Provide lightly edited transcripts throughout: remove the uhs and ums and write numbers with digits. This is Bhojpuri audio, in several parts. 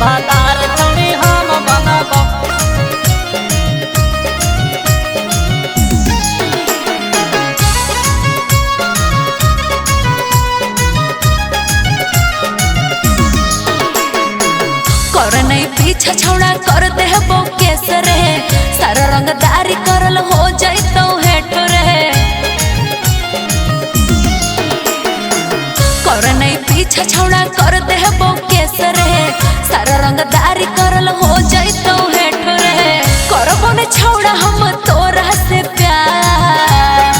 भातार छौड़ी हम बनबो। कर नहीं पीछा छौड़ा कर देबो केस रे, सारा रंगदारी करल हो जैतो हेठ रे। कर नहीं पीछा छौड़ा कर देबो केस रे, सारा रंगदारी करल हो जैतो हेठ रे। करबो ने छौड़ा हम तोरा से प्यार,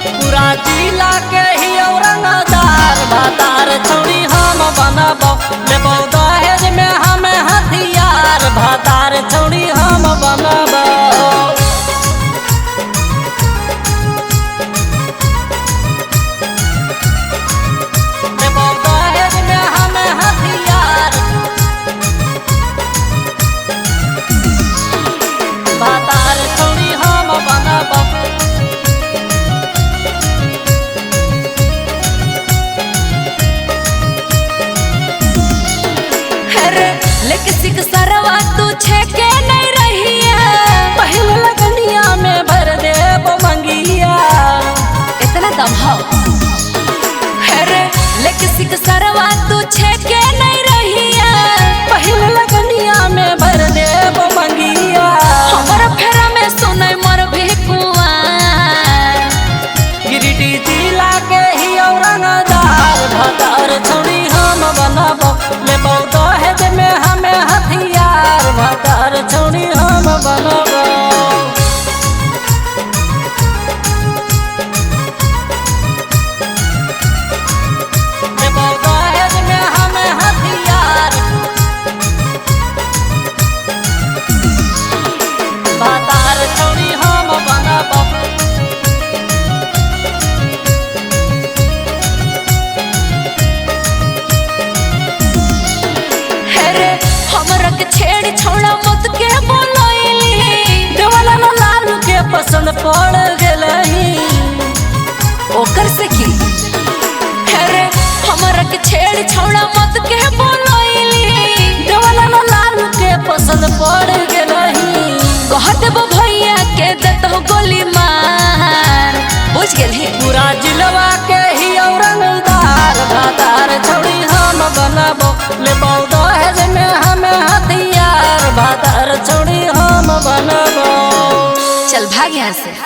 पूरा जिला के ही रंगदार भातार छौड़ी हम बनबो। लेबो दहेज में हमें हथियार भातार छौड़ी हम बनबो। लेबो दहेज में हमें हथियार भातार छौड़ी हम बनबो। लेके सिक सरवा तू छेके नहीं रही है, पहले लगनिया में भर देबो मंगिया। इतना दम हो रे। लेके सिक सरवा तू छेके नहीं रही है, पहले लगनिया में भर देबो मंगिया। हमर फेरा में सुनै मर भी कुआं, गिरिडीह जिला के ही रंगदार भातार छौड़ी हम बनबो। लेबो दहेज में हमें हथियार भातार छौड़ी हम बनबो। लेबो दहेज में हमें हथियार भातार छौड़ी हम बनबो। रे हमरा के छेड़ छौड़ा मत के बोलैली, देवला लाल के पसंद पड़ गेलही। ओकर से की रे हमरा के छेड़ छौड़ा मत के बोलैली, देवला लाल के पसंद पड़ गेलही। कह देबो भैया के देतो गोली मार, बुझ गेलही। पूरा जिलवा के ही रंगदार भातार छौड़ी हम बनबो। लेबो दहेज में हमें हथियार भातार छौड़ी हम बनबो। चल भाग यहाँ से।